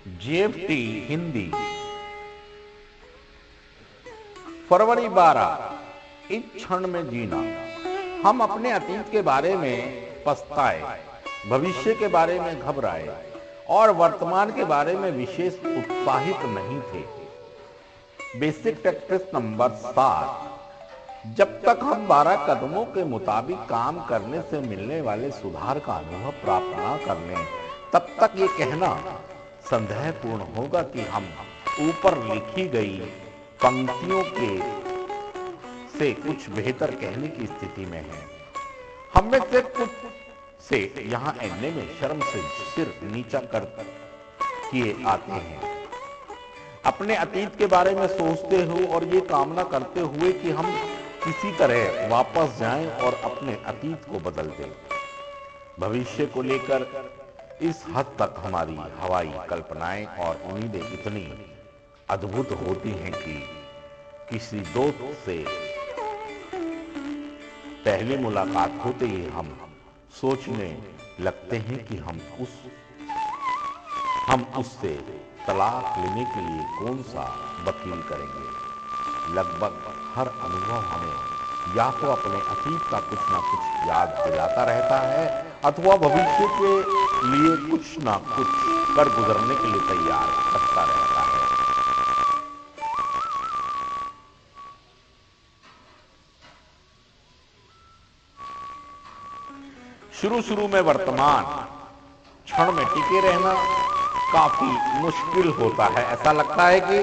जीएफटी हिंदी फरवरी 12। इस क्षण में जीना। हम अपने अतीत के बारे में पछताए, भविष्य के बारे में घबराए और वर्तमान के बारे में विशेष उत्साहित नहीं थे। Basic text number 7। जब तक हम 12 कदमों के मुताबिक काम करने से मिलने वाले सुधार का अनुभव प्राप्त न कर लें, तब तक ये कहना संदेहपूर्ण होगा कि हम ऊपर लिखी गई पंक्तियों के से कुछ बेहतर कहने की स्थिति में हैं। हम में से कुछ से यहां एने में शर्म से सिर नीचा कर किए आते हैं, अपने अतीत के बारे में सोचते हुए और ये कामना करते हुए कि हम किसी तरह वापस जाएं और अपने अतीत को बदल दें। भविष्य को लेकर इस हद तक हमारी हवाई कल्पनाएं और उम्मीदें इतनी अद्भुत होती हैं कि किसी दोस्त से पहली मुलाकात होते ही हम सोचने लगते हैं कि हम उससे तलाक लेने के लिए कौन सा वकील करेंगे। लगभग हर अनुभव हमें या तो अपने अतीत का कुछ ना कुछ याद दिलाता रहता है अथवा भविष्य के लिए कुछ ना कुछ कर गुजरने के लिए तैयार करता रहता है। शुरू में वर्तमान क्षण में टिके रहना काफी मुश्किल होता है। ऐसा लगता है कि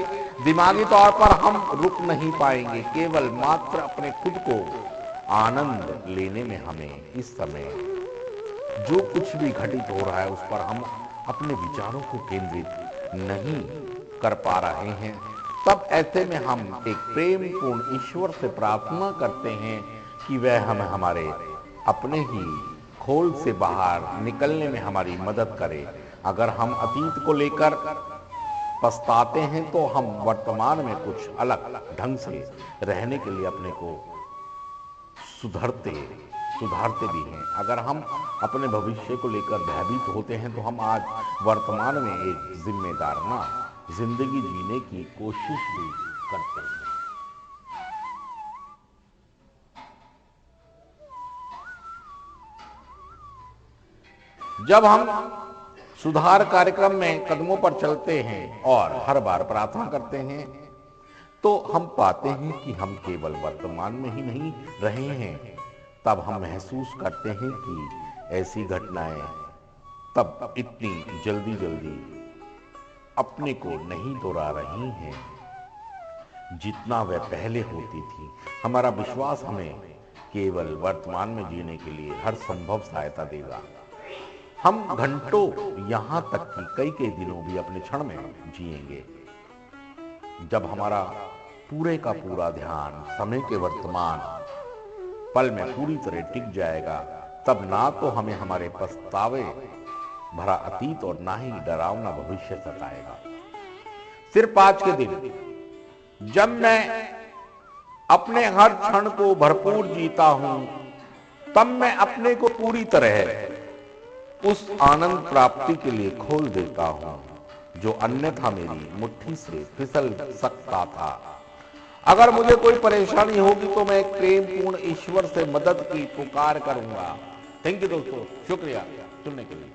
दिमागी तौर पर हम रुक नहीं पाएंगे। केवल मात्र अपने खुद को आनंद लेने में हमें इस समय जो कुछ भी घटित हो रहा है उस पर हम अपने विचारों को केंद्रित नहीं कर पा रहे हैं। तब ऐसे में हम एक प्रेम पूर्ण ईश्वर से प्रार्थना करते हैं कि वह हमें हमारे अपने ही खोल से बाहर निकलने में हमारी मदद करे। अगर हम अतीत को लेकर पछताते हैं तो हम वर्तमान में कुछ अलग ढंग से रहने के लिए अपने को सुधारते भी हैं। अगर हम अपने भविष्य को लेकर भयभीत होते हैं तो हम आज वर्तमान में एक जिम्मेदाराना जिंदगी जीने की कोशिश भी करते हैं। जब हम सुधार कार्यक्रम में कदमों पर चलते हैं और हर बार प्रार्थना करते हैं तो हम पाते हैं कि हम केवल वर्तमान में ही नहीं रहे हैं। तब हम महसूस करते हैं कि ऐसी घटनाएं तब इतनी जल्दी अपने को नहीं दोहरा रही हैं जितना वह पहले होती थी। हमारा विश्वास हमें केवल वर्तमान में जीने के लिए हर संभव सहायता देगा। हम घंटों यहां तक कि कई दिनों भी अपने क्षण में जिएंगे। जब हमारा पूरे का पूरा ध्यान समय के वर्तमान पल में पूरी तरह टिक जाएगा, तब ना तो हमें हमारे पछतावे भरा अतीत और ना ही डरावना भविष्य सताएगा। सिर्फ आज के दिन जब मैं अपने हर क्षण को भरपूर जीता हूं, तब मैं अपने को पूरी तरह उस आनंद प्राप्ति के लिए खोल देता हूं जो अन्यथा मेरी मुट्ठी से फिसल सकता था। अगर मुझे कोई परेशानी होगी तो मैं एक प्रेम पूर्ण ईश्वर से मदद की पुकार करूंगा। थैंक यू दोस्तों, शुक्रिया सुनने के लिए।